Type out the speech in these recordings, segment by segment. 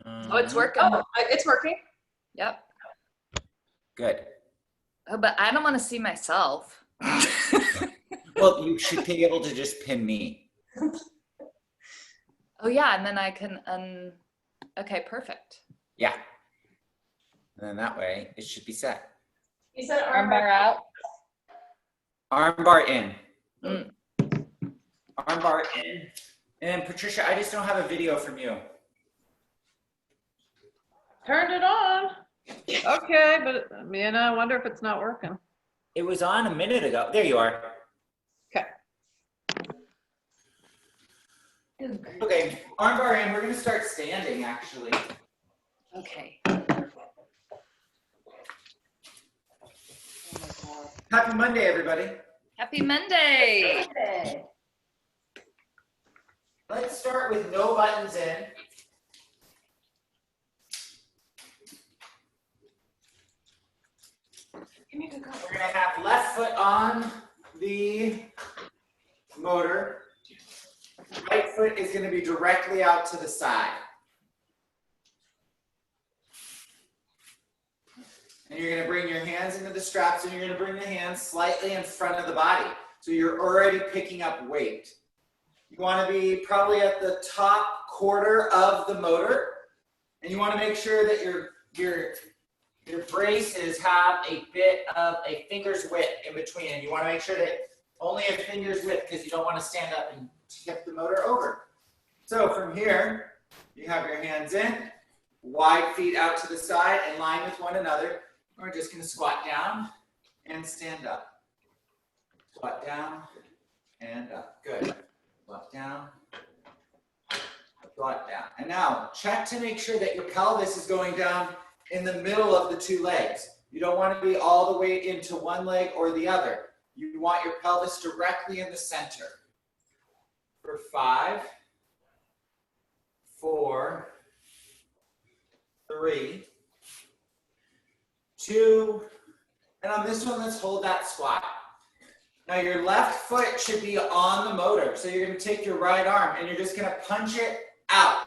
Oh, it's working. Oh, it's working. Yep. Good. Oh, but I don't want to see myself. Well, you should be able to just pin me. Oh yeah, and then I can okay, perfect. Yeah. And then that way it should be set. You said Armbar out. Armbar in. Mm. Armbar in. And Patricia, I just don't have a video from you. Turned it on. Okay, but I wonder if it's not working. It was on a minute ago. There you are. Okay. Okay, armbar in. We're going to start standing, actually. Okay. Happy Monday, everybody. Happy Monday. Let's start with no buttons in. We're going to have left foot on the motor. Right foot is going to be directly out to the side. And you're going to bring your hands into the straps and you're going to bring the hands slightly in front of the body. So you're already picking up weight. You want to be probably at the top quarter of the motor. And you want to make sure that your braces have a bit of a finger's width in between. And you want to make sure that only a finger's width because you don't want to stand up and tip the motor over. So from here, you have your hands in, wide feet out to the side in line with one another. We're just going to squat down and stand up. Squat down and up. Good. Squat down. Squat down. And now check to make sure that your pelvis is going down in the middle of the two legs. You don't want to be all the way into one leg or the other. You want your pelvis directly in the center. For 5, 4, 3, 2, and on this one, let's hold that squat. Now your left foot should be on the motor. So you're going to take your right arm and you're just going to punch it out.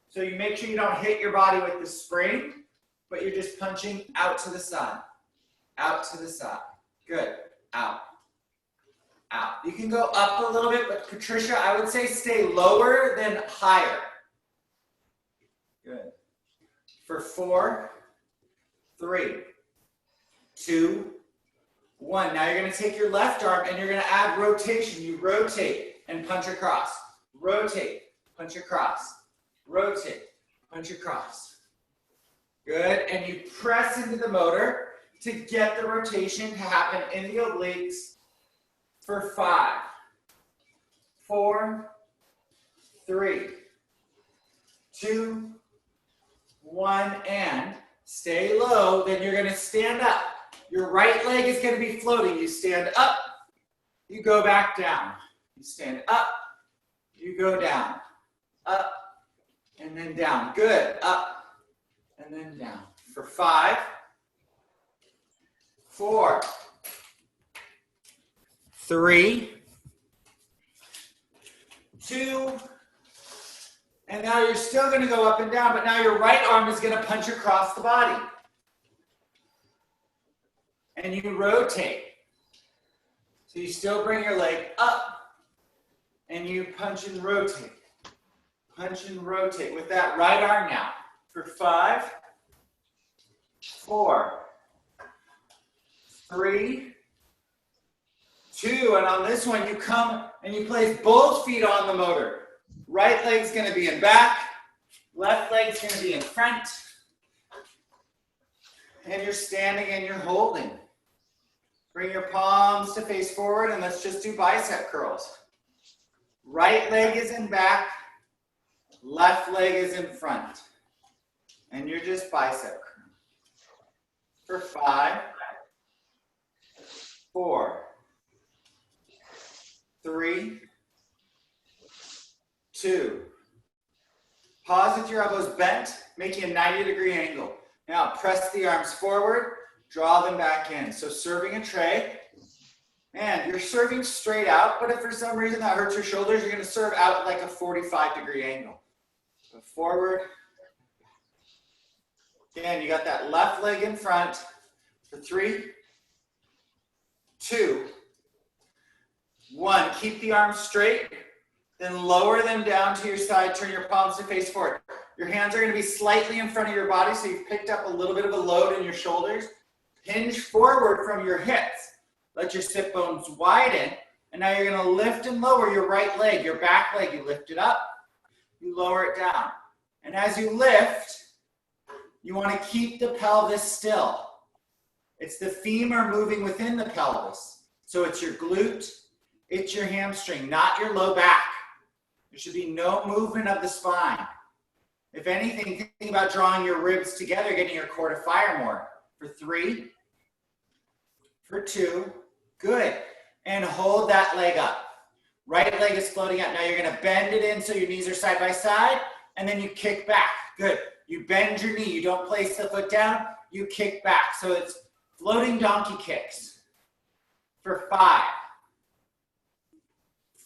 So you make sure you don't hit your body with the spring, but you're just punching out to the side. Out to the side. Good. Out. Out. You can go up a little bit, but Patricia, I would say stay lower than higher. Good. For 4, 3, 2, 1. Now you're going to take your left arm and you're going to add rotation. You rotate and punch across. Rotate, punch across. Rotate, punch across. Good. And you press into the motor to get the rotation to happen in the obliques for 5, 4, 3, 2, 1, and stay low. Then you're going to stand up. Your right leg is going to be floating. You stand up, you go back down. You stand up, you go down. Up, and then down. Good. Up, and then down. For 5, 4, 3, 2, and now you're still going to go up and down, but now your right arm is going to punch across the body. And you rotate. So you still bring your leg up, and you punch and rotate. Punch and rotate with that right arm now. For 5, 4, 3, 2, and on this one you come and you place both feet on the motor. Right leg's going to be in back, left leg's going to be in front, and you're standing and you're holding. Bring your palms to face forward and let's just do bicep curls. Right leg is in back, left leg is in front, and you're just bicep curling. For 5, 4, 3, 2. Pause with your elbows bent, making a 90-degree angle. Now press the arms forward, draw them back in. So serving a tray, and you're serving straight out, but if for some reason that hurts your shoulders, you're going to serve out at like a 45-degree angle. So forward, Again, you got that left leg in front for 3, 2, 1. Keep the arms straight, then lower them down to your side. Turn your palms to face forward. Your hands are going to be slightly in front of your body, so you've picked up a little bit of a load in your shoulders. Hinge forward from your hips. Let your sit bones widen. And now you're going to lift and lower your right leg, your back leg. You lift it up, you lower it down. And as you lift, you want to keep the pelvis still. It's the femur moving within the pelvis. So it's your glute, it's your hamstring, not your low back. There should be no movement of the spine. If anything, think about drawing your ribs together, getting your core to fire more. For 3, for 2, good. And hold that leg up. Right leg is floating up. Now you're going to bend it in so your knees are side by side, and then you kick back. Good. You bend your knee. You don't place the foot down. You kick back. So it's floating donkey kicks. For 5,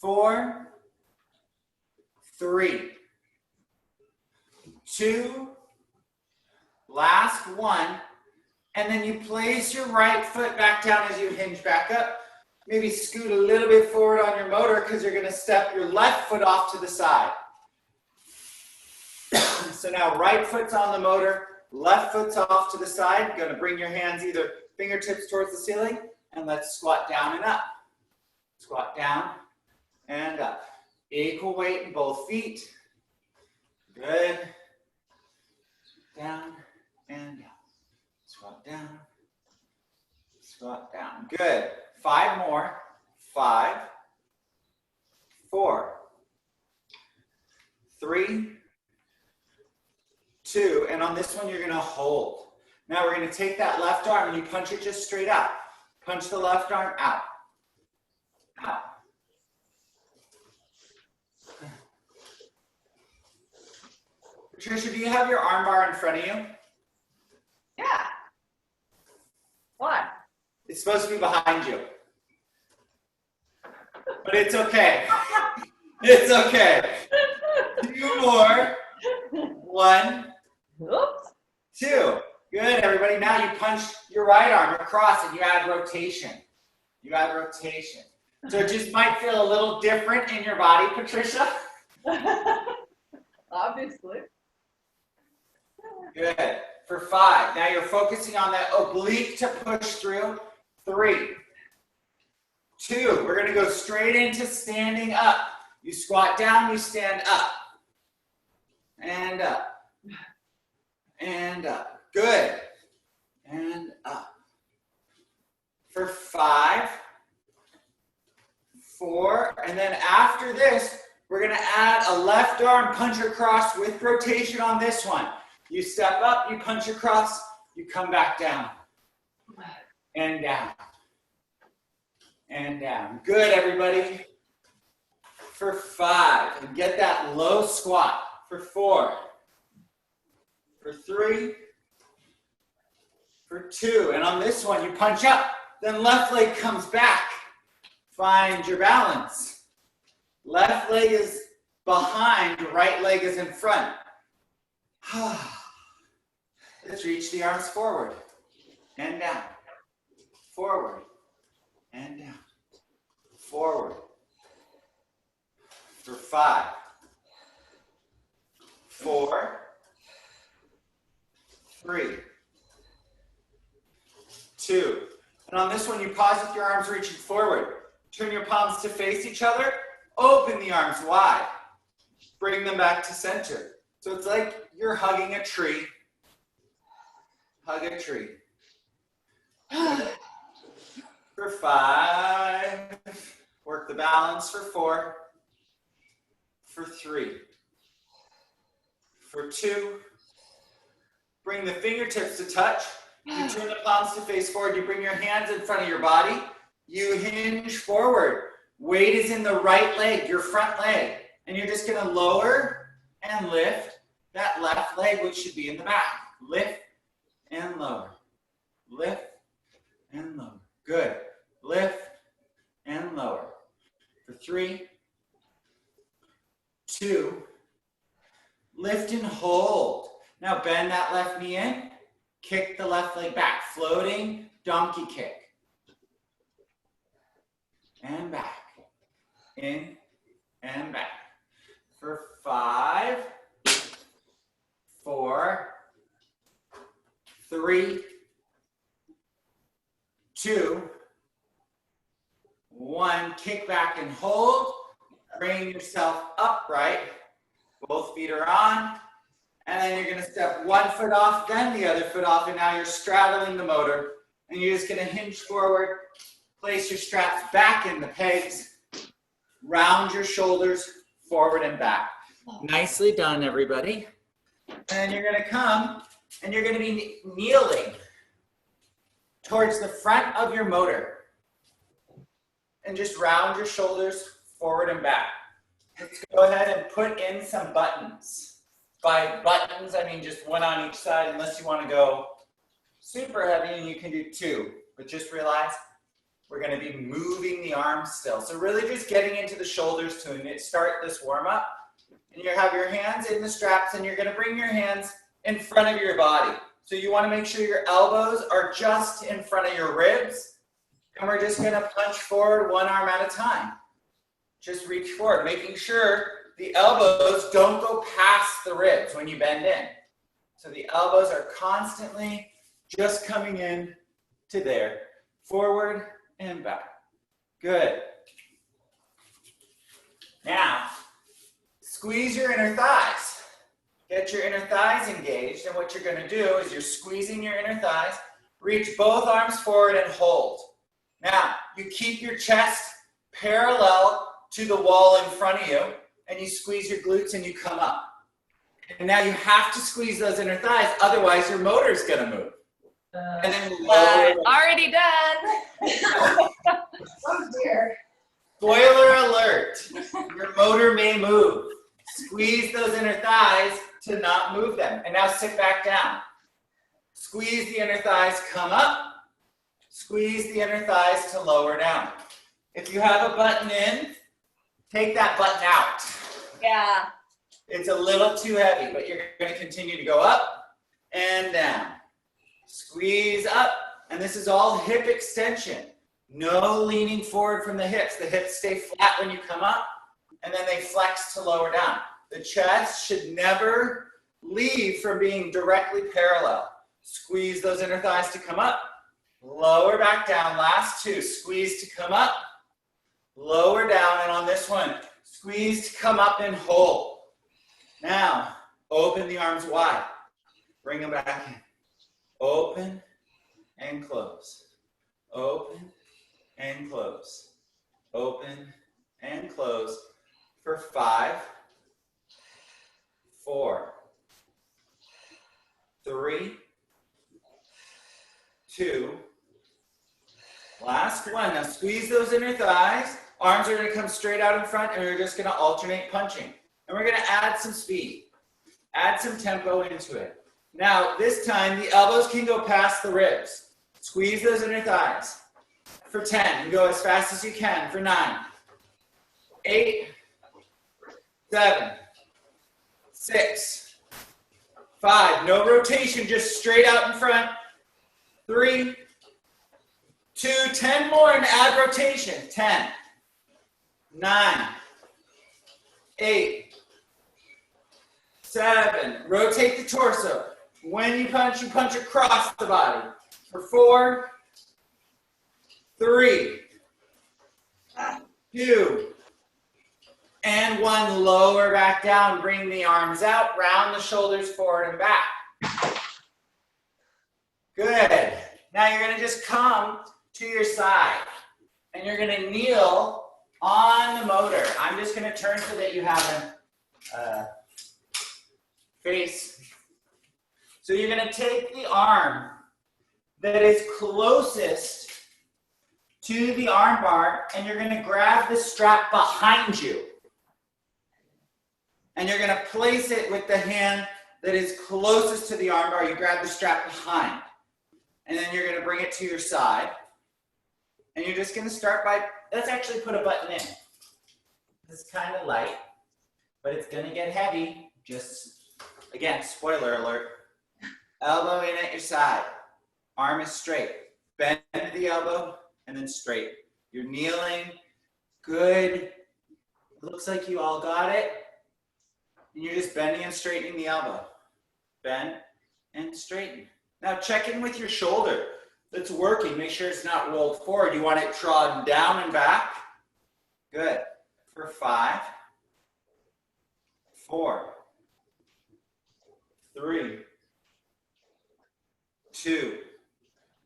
4, 3, 2, last 1, and then you place your right foot back down as you hinge back up. Maybe scoot a little bit forward on your motor because you're going to step your left foot off to the side. So now right foot's on the motor, left foot's off to the side. You're going to bring your hands either fingertips towards the ceiling, and let's squat down and up. Squat down and up. Equal weight in both feet. Good. Down and up. Squat down. Squat down. Good. 5 more. 5, 4, 3, 2. And on this one, you're going to hold. Now we're going to take that left arm and you punch it just straight out. Punch the left arm out. Out. Patricia, do you have your arm bar in front of you? Yeah. Why? It's supposed to be behind you. But it's okay. It's okay. 2 more. 1, Oops. 2. Good, everybody. Now you punch your right arm across and you add rotation. You add rotation. So it just might feel a little different in your body, Patricia. Obviously. Good. For 5. Now you're focusing on that oblique to push through. 3, 2. We're going to go straight into standing up. You squat down, you stand up. And up. And up. Good. And up. For 5, 4, and then after this, we're going to add a left arm punch across with rotation on this one. You step up, you punch across, you come back down. And down. And down. Good, everybody. For 5, and get that low squat. For 4. For 3. For 2. And on this one, you punch up, then left leg comes back. Find your balance. Left leg is behind, right leg is in front. Let's reach the arms forward and down. Forward and down. Forward. For 5. 4. 3. 2. And on this one, you pause with your arms reaching forward. Turn your palms to face each other. Open the arms wide. Bring them back to center. So it's like you're hugging a tree. Hug a tree. For 5. Work the balance for 4. For 3. For 2. Bring the fingertips to touch. You turn the palms to face forward. You bring your hands in front of your body. You hinge forward. Weight is in the right leg, your front leg. And you're just going to lower and lift that left leg, which should be in the back. Lift and lower. Lift and lower. Good. Lift and lower. For 3, 2, lift and hold. Now bend that left knee in kick the left leg back. Floating donkey kick. And back. In and back. For 5, 4, 3, 2, 1. Kick back and hold. Bring yourself upright. Both feet are on. And then you're going to step one foot off, then the other foot off, and now you're straddling the motor. And you're just going to hinge forward, place your straps back in the pegs, round your shoulders forward and back. Nicely done, everybody. And then you're going to come and you're going to be kneeling towards the front of your motor. And just round your shoulders forward and back. Let's go ahead and put in some buttons. By buttons, I mean just one on each side, unless you want to go super heavy, and you can do 2. But just realize we're going to be moving the arms still. So really just getting into the shoulders to start this warm up. And you have your hands in the straps, and you're going to bring your hands in front of your body. So you want to make sure your elbows are just in front of your ribs. And we're just going to punch forward one arm at a time. Just reach forward, making sure the elbows don't go past the ribs when you bend in. So the elbows are constantly just coming in to there. Forward and back. Good. Now, squeeze your inner thighs. Get your inner thighs engaged, and what you're going to do is you're squeezing your inner thighs. Reach both arms forward and hold. Now, you keep your chest parallel to the wall in front of you, and you squeeze your glutes and you come up. And now you have to squeeze those inner thighs, otherwise your motor's gonna move. And then lower. Already done. Oh dear. Spoiler alert, your motor may move. Squeeze those inner thighs to not move them. And now sit back down. Squeeze the inner thighs, come up. Squeeze the inner thighs to lower down. If you have a button in, take that button out. Yeah. It's a little too heavy, but you're going to continue to go up and down. Squeeze up, and this is all hip extension. No leaning forward from the hips. The hips stay flat when you come up, and then they flex to lower down. The chest should never leave from being directly parallel. Squeeze those inner thighs to come up. Lower back down. Last 2. Squeeze to come up. Lower down, and on this one, squeeze to come up and hold. Now, open the arms wide. Bring them back in. Open and close. Open and close. Open and close for 5, 4, 3, 2, last one. Now squeeze those inner thighs. Arms are going to come straight out in front, and we're just going to alternate punching. And we're going to add some speed. Add some tempo into it. Now, this time, the elbows can go past the ribs. Squeeze those inner thighs. For 10, and go as fast as you can. For 9, 8, 7, 6, 5. No rotation, just straight out in front. 3, 2, 10 more, and add rotation. 10, 9, 8, 7. Rotate the torso. When you punch across the body. For 4, 3, 2, and 1. Lower back down. Bring the arms out. Round the shoulders forward and back. Good. Now you're going to just come to your side. And you're going to kneel on the motor. I'm just going to turn so that you have a face. So you're going to take the arm that is closest to the arm bar, and you're going to grab the strap behind you. And you're going to place it with the hand that is closest to the arm bar. You grab the strap behind. And then you're going to bring it to your side. And you're just going to start by, let's actually put a button in. This is kind of light, but it's going to get heavy. Just, again, spoiler alert. Elbow in at your side. Arm is straight. Bend the elbow and then straight. You're kneeling. Good. Looks like you all got it. And you're just bending and straightening the elbow. Bend and straighten. Now check in with your shoulder that's working. Make sure it's not rolled forward. You want it drawn down and back. Good. For 5, 4, 3, 2.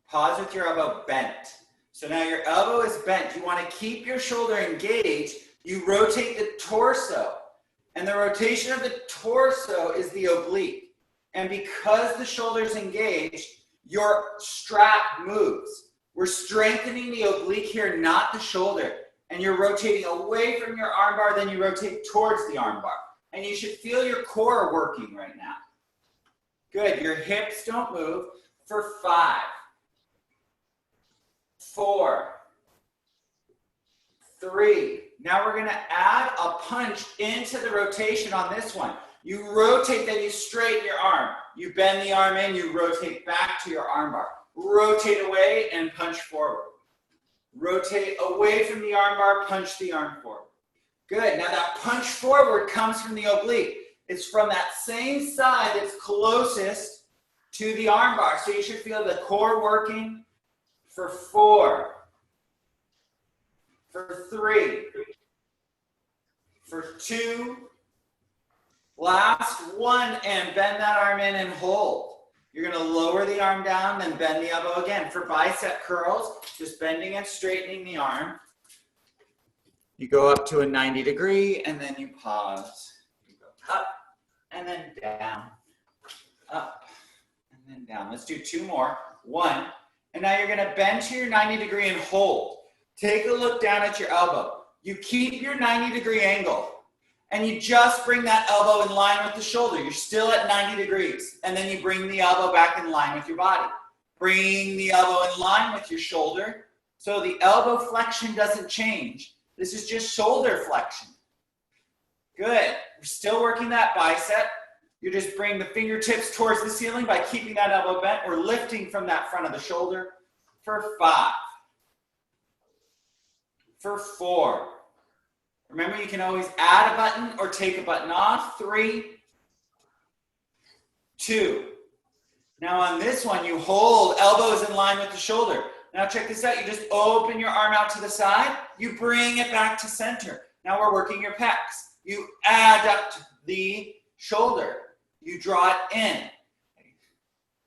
Pause with your elbow bent. So now your elbow is bent. You want to keep your shoulder engaged. You rotate the torso. And the rotation of the torso is the oblique. And because the shoulder is engaged, your strap moves. We're strengthening the oblique here, not the shoulder. And you're rotating away from your armbar, then you rotate towards the armbar. And you should feel your core working right now. Good, your hips don't move. For 5, 4, 3. Now we're gonna add a punch into the rotation on this one. You rotate, then you straighten your arm. You bend the arm in, you rotate back to your armbar. Rotate away and punch forward. Rotate away from the armbar, punch the arm forward. Good, now that punch forward comes from the oblique. It's from that same side that's closest to the armbar. So you should feel the core working. For 4, for 3, for 2, last 1, and bend that arm in and hold. You're gonna lower the arm down, then bend the elbow again. For bicep curls, just bending and straightening the arm. You go up to a 90 degree, and then you pause. You go up, and then down, up, and then down. Let's do 2 more. 1, and now you're gonna bend to your 90 degree and hold. Take a look down at your elbow. You keep your 90 degree angle, and you just bring that elbow in line with the shoulder. You're still at 90 degrees, and then you bring the elbow back in line with your body. Bring the elbow in line with your shoulder, so the elbow flexion doesn't change. This is just shoulder flexion. Good, we're still working that bicep. You just bring the fingertips towards the ceiling by keeping that elbow bent. We're lifting from that front of the shoulder. For 5, for 4. Remember, you can always add a button or take a button off. 3, 2. Now on this one, you hold elbows in line with the shoulder. Now check this out. You just open your arm out to the side. You bring it back to center. Now we're working your pecs. You adduct the shoulder. You draw it in.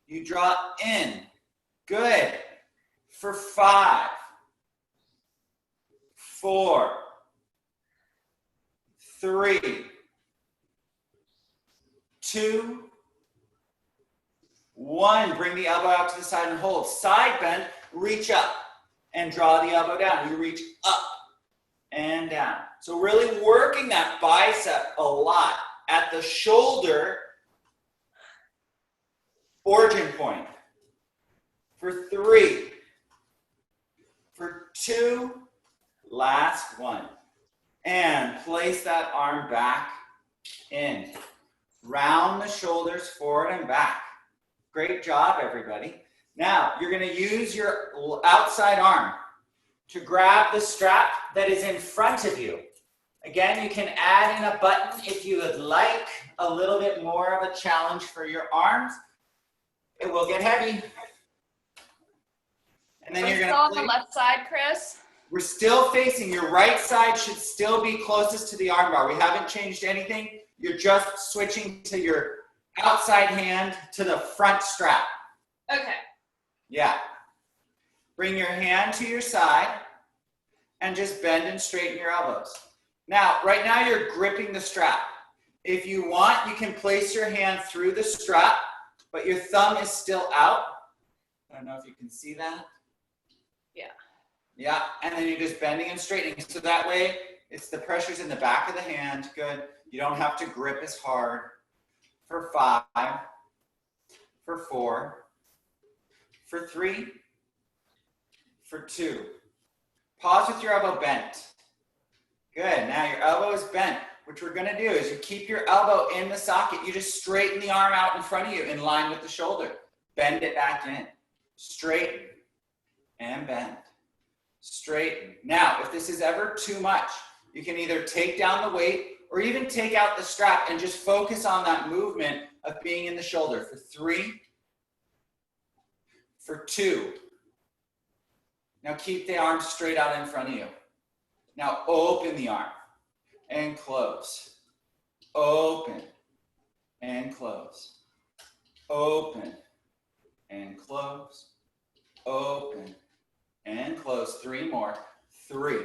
You draw it in. Good. For 5, 4, 3, 2, 1. Bring the elbow out to the side and hold. Side bend, reach up and draw the elbow down. You reach up and down. So really working that bicep a lot at the shoulder origin point. For 3, for 2, last 1. And place that arm back in. Round the shoulders forward and back. Great job, everybody. Now, you're going to use your outside arm to grab the strap that is in front of you. Again, you can add in a button if you would like a little bit more of a challenge for your arms. It will get heavy. And then you're going to on the left side, Chris. We're still facing, your right side should still be closest to the armbar. We haven't changed anything. You're just switching to your outside hand to the front strap. Okay. Yeah. Bring your hand to your side and just bend and straighten your elbows. Now, right now you're gripping the strap. If you want, you can place your hand through the strap, but your thumb is still out. I don't know if you can see that. Yeah. Yeah, and then you're just bending and straightening. So that way, it's the pressure's in the back of the hand. Good. You don't have to grip as hard. For 5, for 4, for 3, for 2. Pause with your elbow bent. Good. Now your elbow is bent. What we're going to do is you keep your elbow in the socket. You just straighten the arm out in front of you in line with the shoulder. Bend it back in. Straighten and bend. Straighten. Now, if this is ever too much, you can either take down the weight or even take out the strap and just focus on that movement of being in the shoulder for 3, for 2. Now keep the arm straight out in front of you. Now open the arm and close. Open and close. Open and close. Open and close. 3 more. 3,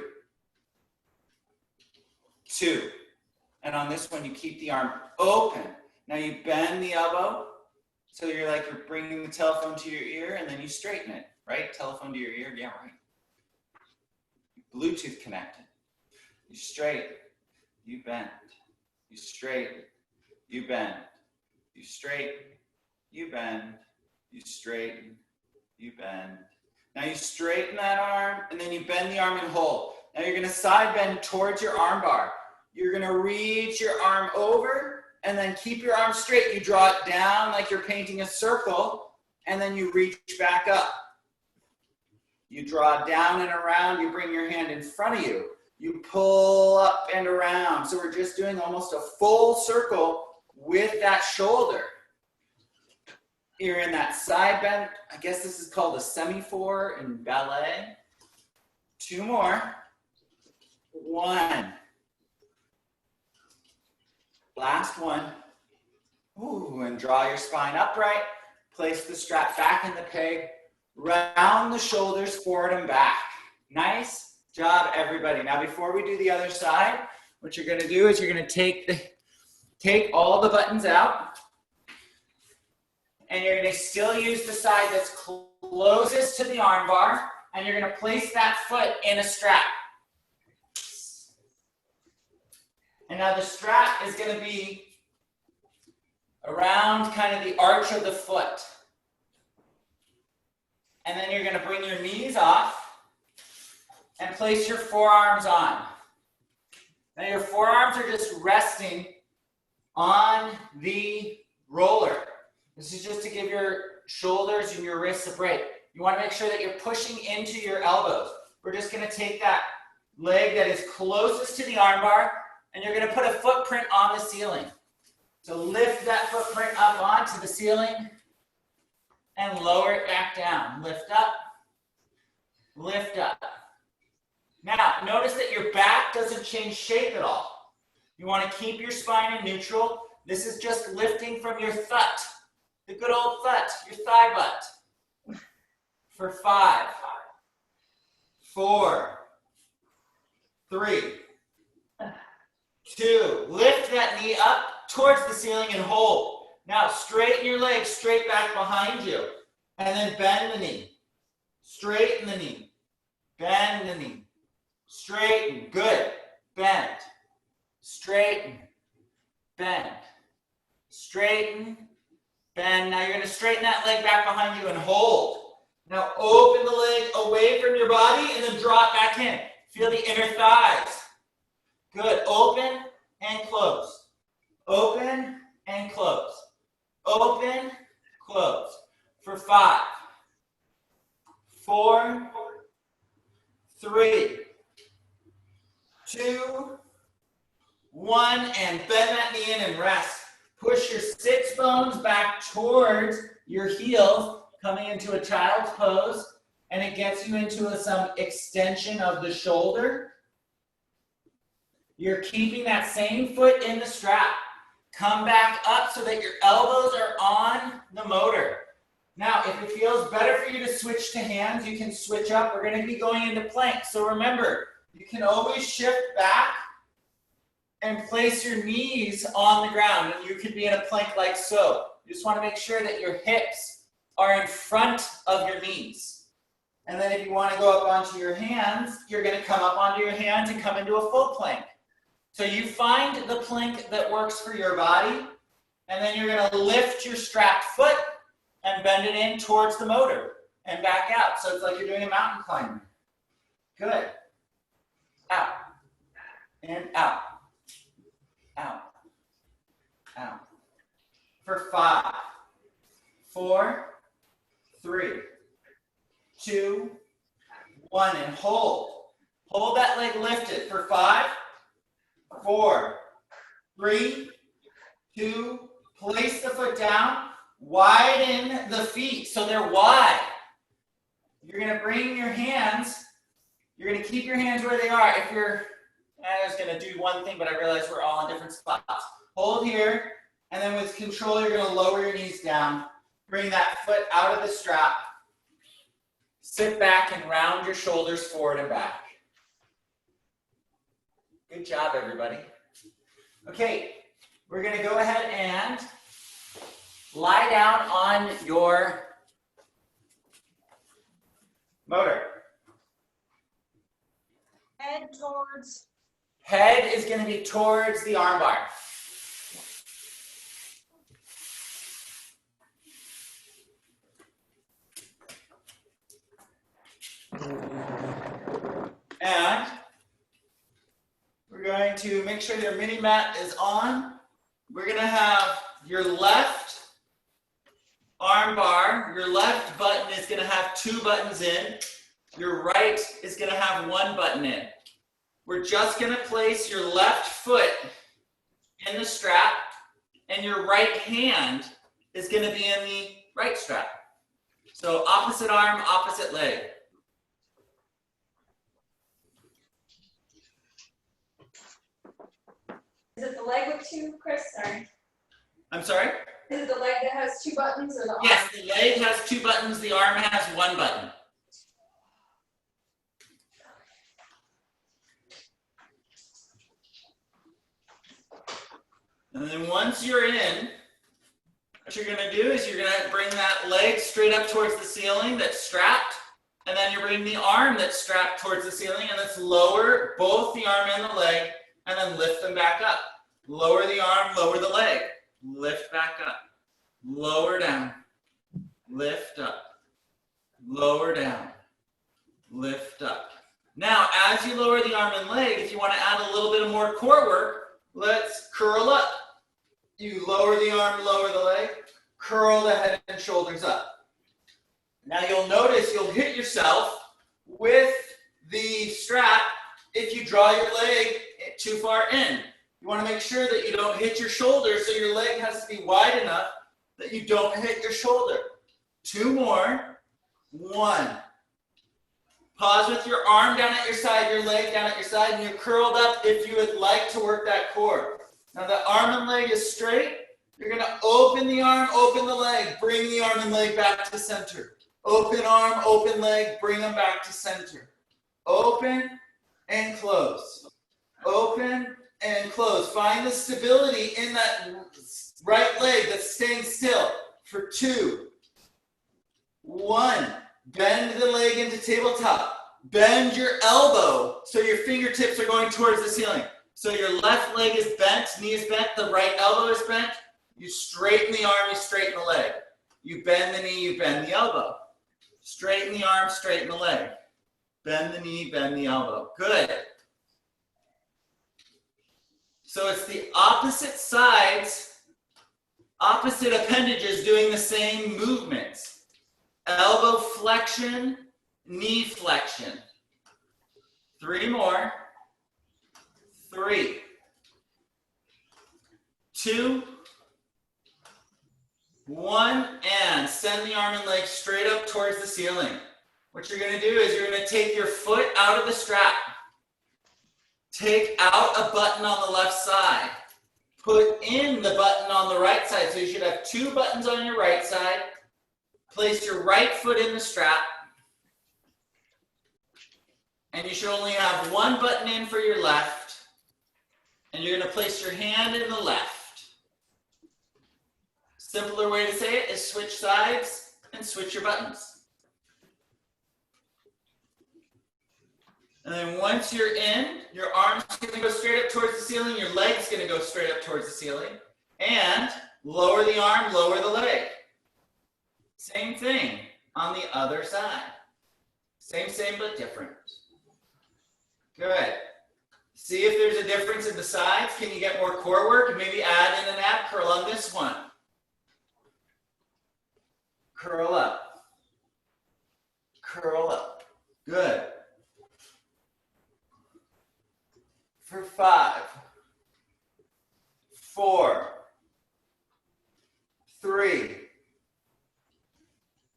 2. And on this one, you keep the arm open. Now you bend the elbow. So you're bringing the telephone to your ear and then you straighten it, right? Telephone to your ear, yeah, right. Bluetooth connected. You straighten, you bend, you straighten, you bend, you straighten, you bend, you straighten, you bend. Now you straighten that arm and then you bend the arm and hold. Now you're gonna side bend towards your arm bar. You're gonna reach your arm over and then keep your arm straight. You draw it down like you're painting a circle and then you reach back up. You draw down and around, you bring your hand in front of you. You pull up and around. So we're just doing almost a full circle with that shoulder. You're in that side bend. I guess this is called a semaphore in ballet. 2 more. 1. Last one. Ooh, and draw your spine upright. Place the strap back in the peg. Round the shoulders forward and back. Nice job, everybody. Now, before we do the other side, what you're going to do is you're going to take all the buttons out. And you're going to still use the side that's closest to the arm bar. And you're going to place that foot in a strap. And now the strap is going to be around kind of the arch of the foot. And then you're going to bring your knees off and place your forearms on. Now your forearms are just resting on the roller. This is just to give your shoulders and your wrists a break. You want to make sure that you're pushing into your elbows. We're just going to take that leg that is closest to the arm bar and you're going to put a footprint on the ceiling. So lift that footprint up onto the ceiling and lower it back down. Lift up, lift up. Now, notice that your back doesn't change shape at all. You want to keep your spine in neutral. This is just lifting from your thut, the good old thut, your thigh butt. For 5, 4, 3, 2. Lift that knee up towards the ceiling and hold. Now straighten your legs straight back behind you and then bend the knee. Straighten the knee. Bend the knee. Straighten. Good. Bend. Straighten. Bend. Straighten. Bend. Now you're going to straighten that leg back behind you and hold. Now open the leg away from your body and then draw it back in. Feel the inner thighs. Good. Open and close. Open and close. Open, close. For 5, 4, 3, 2, 1, and bend that knee in and rest. Push your sits bones back towards your heels, coming into a child's pose, and it gets you into some extension of the shoulder. You're keeping that same foot in the strap. Come back up so that your elbows are on the motor. Now, if it feels better for you to switch to hands, you can switch up. We're going to be going into plank. So remember, you can always shift back and place your knees on the ground. And you could be in a plank like so. You just want to make sure that your hips are in front of your knees. And then if you want to go up onto your hands, you're going to come up onto your hands and come into a full plank. So you find the plank that works for your body, and then you're going to lift your strapped foot and bend it in towards the motor and back out. So it's like you're doing a mountain climber. Good. Out. And out. Out. Out. For 5, 4, 3, 2, 1, and hold. Hold that leg lifted for 5, 4, 3, 2, place the foot down, widen the feet so they're wide. You're gonna bring your hands, you're gonna keep your hands where they are. If you're, I was gonna do one thing, but I realized we're all in different spots. Hold here, and then with control, you're gonna lower your knees down, bring that foot out of the strap, sit back and round your shoulders forward and back. Good job, everybody. Okay, we're gonna go ahead and lie down on your motor. Head towards. Head is gonna be towards the arm bar. And we're going to make sure your mini mat is on. We're gonna have your left arm bar, your left button is gonna have 2 buttons in. Your right is gonna have 1 button in. We're just gonna place your left foot in the strap and your right hand is gonna be in the right strap. So opposite arm, opposite leg. Is it the leg with 2, Chris? Sorry. I'm sorry? Is it the leg that has 2 buttons or the arm? Yes, the leg has 2 buttons, the arm has 1 button. And then once you're in, what you're gonna do is you're gonna bring that leg straight up towards the ceiling that's strapped, and then you bring the arm that's strapped towards the ceiling, and let's lower both the arm and the leg, and then lift them back up. Lower the arm, lower the leg, lift back up, lower down, lift up, lower down, lift up. Now, as you lower the arm and leg, if you want to add a little bit of more core work, let's curl up. You lower the arm, lower the leg, curl the head and shoulders up. Now you'll notice you'll hit yourself with the strap if you draw your leg too far in. You want to make sure that you don't hit your shoulder, so your leg has to be wide enough that you don't hit your shoulder. 2 more. 1. Pause with your arm down at your side, your leg down at your side, and you're curled up if you would like to work that core. Now the arm and leg is straight. You're going to open the arm, open the leg, bring the arm and leg back to center. Open arm, open leg, bring them back to center. Open and close. Open and close. Find the stability in that right leg that's staying still for 2. 1. Bend the leg into tabletop. Bend your elbow so your fingertips are going towards the ceiling. So your left leg is bent, knee is bent, the right elbow is bent. You straighten the arm, you straighten the leg. You bend the knee, you bend the elbow. Straighten the arm, straighten the leg. Bend the knee, bend the elbow. Good. So it's the opposite sides, opposite appendages doing the same movements. Elbow flexion, knee flexion. 3 more. 3. 2. 1, and send the arm and leg straight up towards the ceiling. What you're going to do is you're going to take your foot out of the strap. Take out a button on the left side. Put in the button on the right side. So you should have 2 buttons on your right side. Place your right foot in the strap. And you should only have 1 button in for your left. And you're going to place your hand in the left. Simpler way to say it is switch sides and switch your buttons. And then once you're in, your arm's going to go straight up towards the ceiling, your leg's going to go straight up towards the ceiling, and lower the arm, lower the leg. Same thing on the other side. Same, but different. Good. See if there's a difference in the sides. Can you get more core work? Maybe add in an ab curl on this one. Curl up. 3,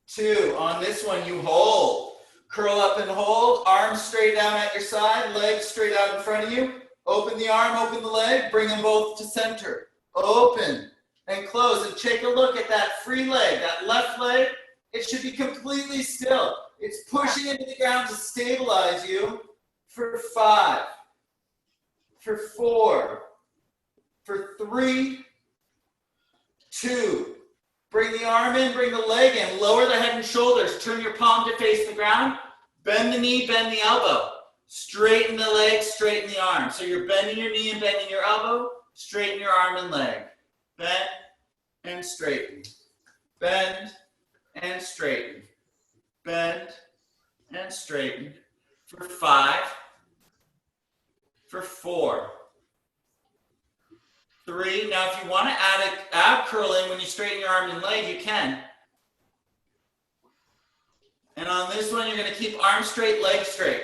2. On this one, you hold. Curl up and hold. Arms straight down at your side. Legs straight out in front of you. Open the arm, open the leg. Bring them both to center. Open and close. And take a look at that free leg, that left leg. It should be completely still. It's pushing into the ground to stabilize you for 5, for 4, for 3, 2. Bring the arm in, bring the leg in. Lower the head and shoulders. Turn your palm to face the ground. Bend the knee, bend the elbow. Straighten the leg, straighten the arm. So you're bending your knee and bending your elbow. Straighten your arm and leg. Bend and straighten. Bend and straighten. Bend and straighten. For 5, for 4, 3. Now, if you want to add an ab curl in when you straighten your arm and leg, you can. And on this one, you're going to keep arm straight, leg straight.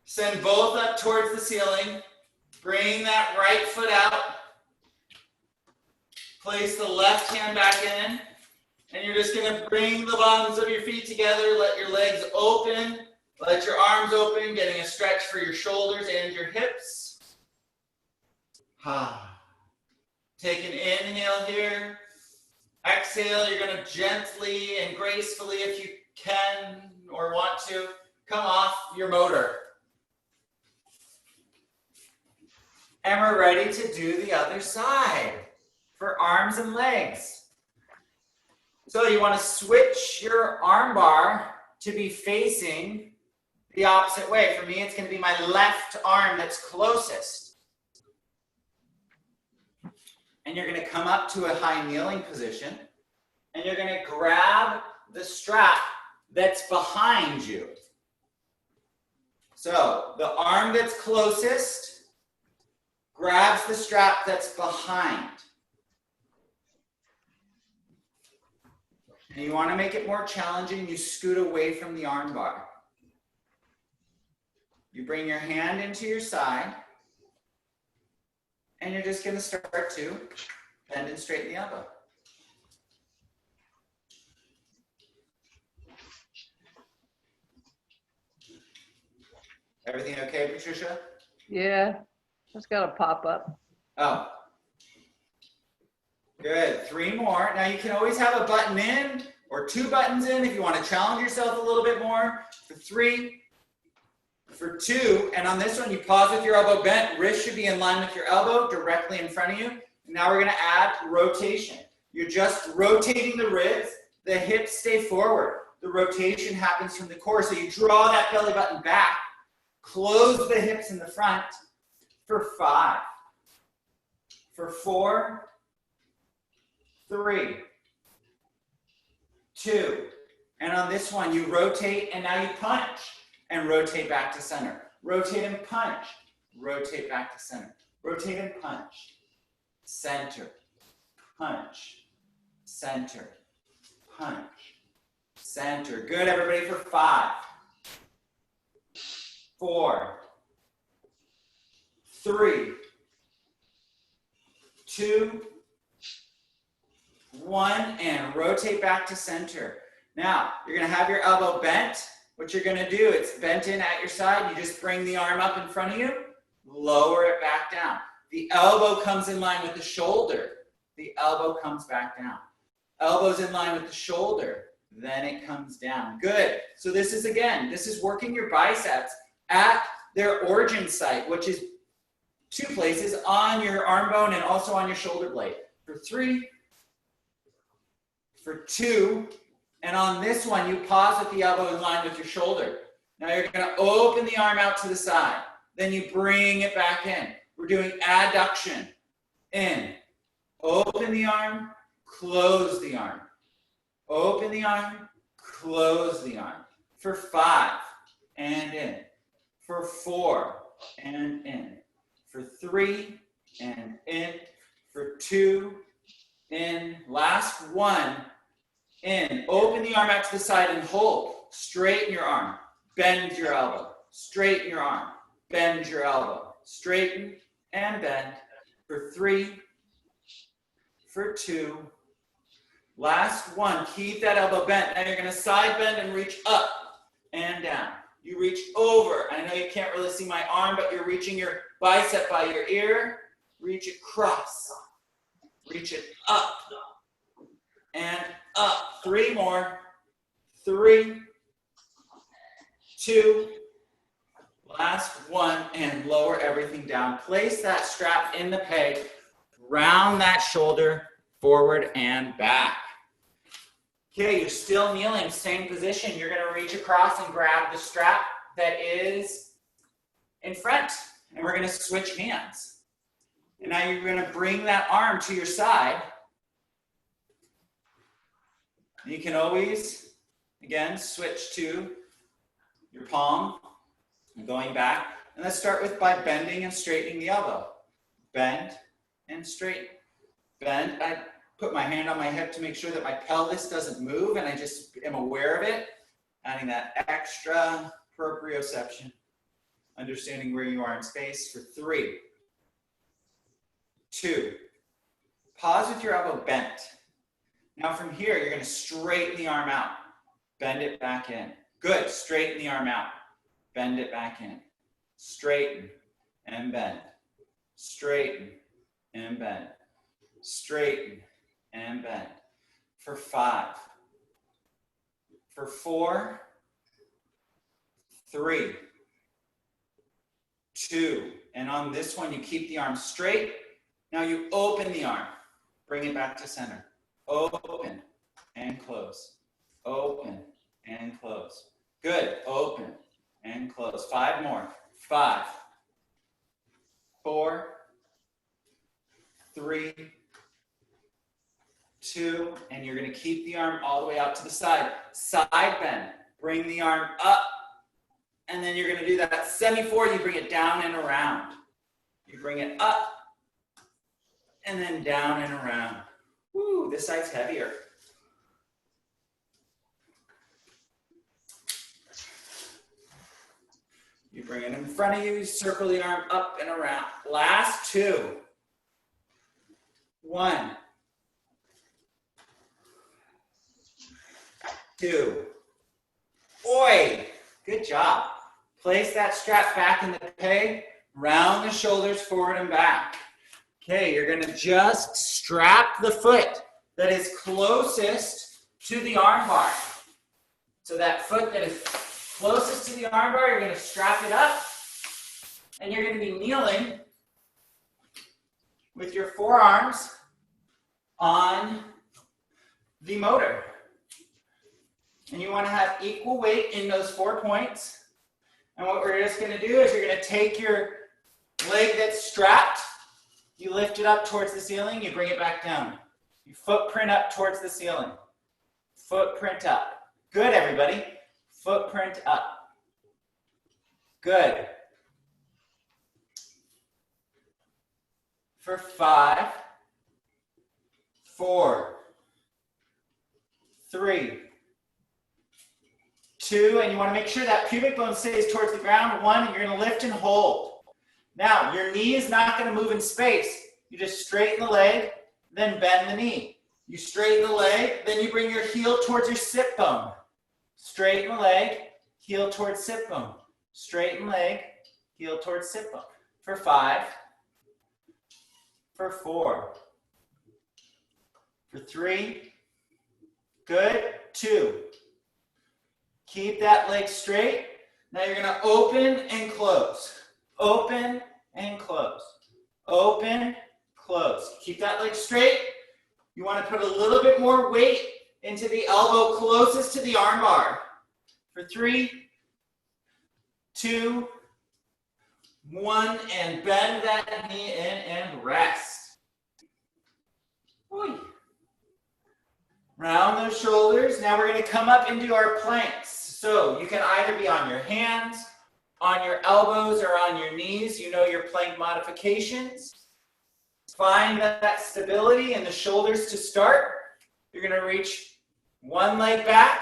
Send both up towards the ceiling. Bring that right foot out. Place the left hand back in. And you're just going to bring the bottoms of your feet together. Let your legs open. Let your arms open, getting a stretch for your shoulders and your hips. Take an inhale here. Exhale, you're going to gently and gracefully, if you can or want to, come off your motor. And we're ready to do the other side for arms and legs. So you want to switch your arm bar to be facing the opposite way. For me, it's going to be my left arm that's closest. And you're going to come up to a high kneeling position, and you're going to grab the strap that's behind you. So the arm that's closest grabs the strap that's behind. And you want to make it more challenging, you scoot away from the arm bar. You bring your hand into your side, and you're just going to start to bend and straighten the elbow. Everything okay, Patricia? Yeah, just got to pop up. Oh. Good. 3 more. Now you can always have a button in or 2 buttons in if you want to challenge yourself a little bit more. For 3. For 2, and on this one, you pause with your elbow bent. Wrist should be in line with your elbow, directly in front of you. And now we're going to add rotation. You're just rotating the ribs. The hips stay forward. The rotation happens from the core. So you draw that belly button back. Close the hips in the front. For 5. For 4. 3. 2. And on this one, you rotate, and now you punch. And rotate back to center. Rotate and punch. Rotate back to center. Rotate and punch. Center. Punch. Center. Punch. Center. Good, everybody, for 5. 4. 3. 2. 1. And rotate back to center. Now, you're going to have your elbow bent. What you're going to do, it's bent in at your side. You just bring the arm up in front of you, lower it back down. The elbow comes in line with the shoulder. The elbow comes back down. Elbow's in line with the shoulder. Then it comes down. Good. So this is working your biceps at their origin site, which is 2 places, on your arm bone and also on your shoulder blade. For 3, for 2, and on this one, you pause with the elbow in line with your shoulder. Now you're going to open the arm out to the side. Then you bring it back in. We're doing adduction. In. Open the arm, close the arm. Open the arm, close the arm. For 5, and in. For 4, and in. For 3, and in. For 2, in. Last 1. In. Open the arm out to the side and hold. Straighten your arm. Bend your elbow. Straighten your arm. Bend your elbow. Straighten and bend. For 3. For 2. Last one, keep that elbow bent. Now you're gonna side bend and reach up and down. You reach over. I know you can't really see my arm, but you're reaching your bicep by your ear. Reach across. Reach it up and up. 3 more. 3, 2, last one, and lower everything down. Place that strap in the peg, round that shoulder, forward and back. Okay, you're still kneeling, same position. You're gonna reach across and grab the strap that is in front, and we're gonna switch hands. And now you're gonna bring that arm to your side. You can always, again, switch to your palm and going back. And let's start with by bending and straightening the elbow. Bend and straighten. Bend, I put my hand on my hip to make sure that my pelvis doesn't move and I just am aware of it. Adding that extra proprioception. Understanding where you are in space for 3, 2. Pause with your elbow bent. Now from here, you're gonna straighten the arm out. Bend it back in. Good, straighten the arm out. Bend it back in. Straighten and bend. Straighten and bend. Straighten and bend. For 5. For 4. 3. 2. And on this one, you keep the arm straight. Now you open the arm. Bring it back to center. Open and close. Open and close. Good. Open and close. 5 more. 5, 4, 3, 2, and you're going to keep the arm all the way out to the side. Side bend. Bring the arm up, and then you're going to do that semi-forward. You bring it down and around. You bring it up, and then down and around. Woo, this side's heavier. You bring it in front of you, you circle the arm up and around. Last 2. 1, 2. Oi, good job. Place that strap back in the peg, round the shoulders forward and back. Okay, you're gonna just strap the foot that is closest to the arm bar. So that foot that is closest to the arm bar, you're going to strap it up, and you're going to be kneeling with your forearms on the motor. And you want to have equal weight in those 4 points. And what we're just going to do is you're going to take your leg that's strapped, you lift it up towards the ceiling, you bring it back down. You footprint up towards the ceiling. Footprint up. Good, everybody. Footprint up. Good. For 5, 4, 3, 2, and you want to make sure that pubic bone stays towards the ground. 1, and you're going to lift and hold. Now, your knee is not going to move in space. You just straighten the leg, then bend the knee. You straighten the leg, then you bring your heel towards your sit bone. Straighten the leg, heel towards sit bone. Straighten leg, heel towards sit bone. For 5, for 4, for 3, good, 2. Keep that leg straight. Now you're gonna open and close. Open and close. Open, close. Keep that leg straight. You wanna put a little bit more weight into the elbow closest to the arm bar. For 3, 2, 1, and bend that knee in and rest. Oy. Round those shoulders. Now we're going to come up into our planks. So you can either be on your hands, on your elbows, or on your knees. You know your plank modifications. Find that stability in the shoulders to start. You're going to reach one leg back,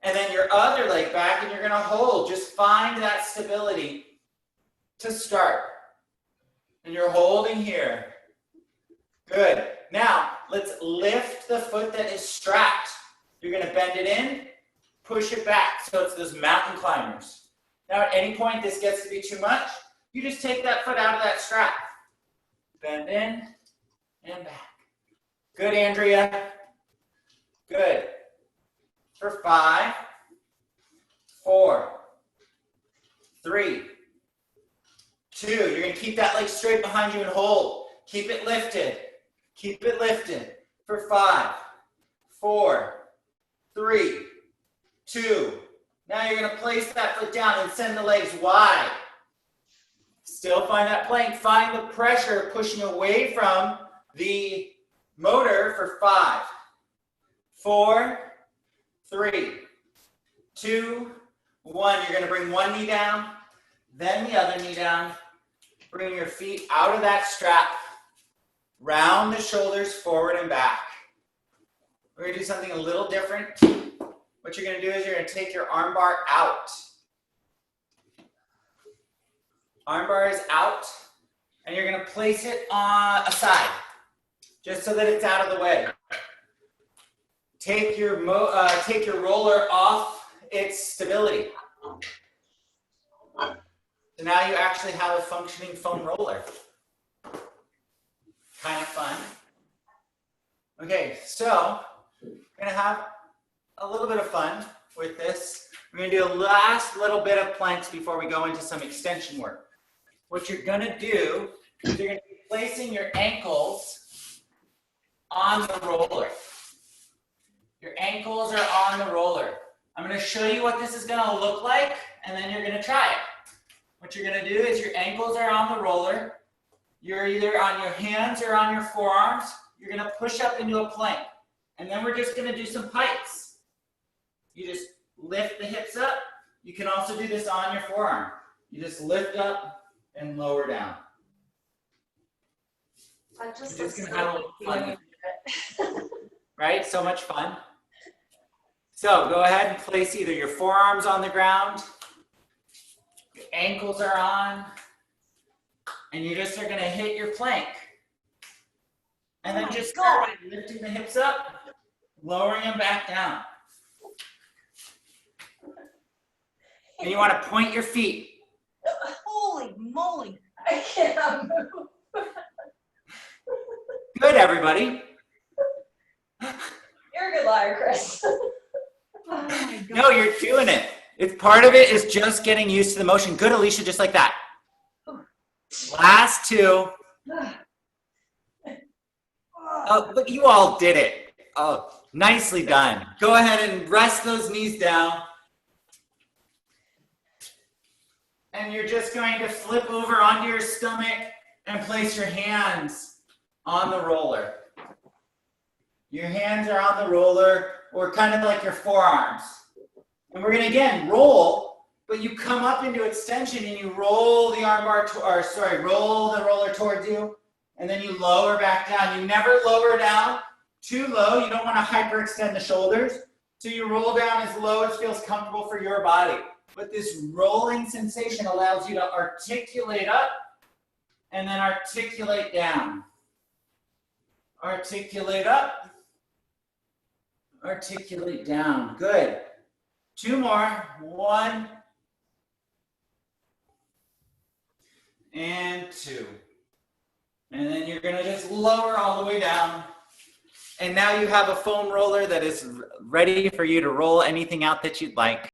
and then your other leg back, and you're going to hold. Just find that stability to start. And you're holding here. Good. Now, let's lift the foot that is strapped. You're gonna bend it in, push it back. So it's those mountain climbers. Now at any point this gets to be too much, you just take that foot out of that strap. Bend in and back. Good, Andrea. Good. For 5, 4, 3, 2. You're going to keep that leg straight behind you and hold. Keep it lifted. Keep it lifted. For 5, 4, 3, 2. Now you're going to place that foot down and send the legs wide. Still find that plank. Find the pressure pushing away from the motor for 5, 4, 3, 2, 1. You're going to bring one knee down, then the other knee down. Bring your feet out of that strap. Round the shoulders forward and back. We're going to do something a little different. What you're going to do is you're going to take your arm bar out. Arm bar is out, and you're going to place it on a side, just so that it's out of the way. Take your roller off its stability. So now you actually have a functioning foam roller. Kind of fun. Okay, so we're going to have a little bit of fun with this. We're going to do a last little bit of planks before we go into some extension work. What you're going to do is you're going to be placing your ankles on the roller. Your ankles are on the roller. I'm going to show you what this is going to look like, and then you're going to try it. What you're going to do is your ankles are on the roller. You're either on your hands or on your forearms. You're going to push up into a plank. And then we're just going to do some pikes. You just lift the hips up. You can also do this on your forearm. You just lift up and lower down. That just You're just looks going to have a so little fun. Right? So much fun. So go ahead and place either your forearms on the ground, your ankles are on, and you just are going to hit your plank. And then just start by lifting the hips up, lowering them back down. And you want to point your feet. Holy moly. I cannot move. Good, everybody. You're a good liar, Chris. Oh my God. No, you're doing it. It's part of it is just getting used to the motion. Good, Alicia, just like that. Last 2. Oh, look, you all did it. Oh, nicely done. Go ahead and rest those knees down. And you're just going to flip over onto your stomach and place your hands on the roller. Your hands are on the roller, or kind of like your forearms. And we're going to, again, roll, but you come up into extension and you roll the arm bar, roll the roller towards you, and then you lower back down. You never lower down too low. You don't want to hyperextend the shoulders. So you roll down as low as feels comfortable for your body. But this rolling sensation allows you to articulate up and then articulate down. Articulate up, articulate down. Good. 2 more. 1 and 2. And then you're going to just lower all the way down. And now you have a foam roller that is ready for you to roll anything out that you'd like.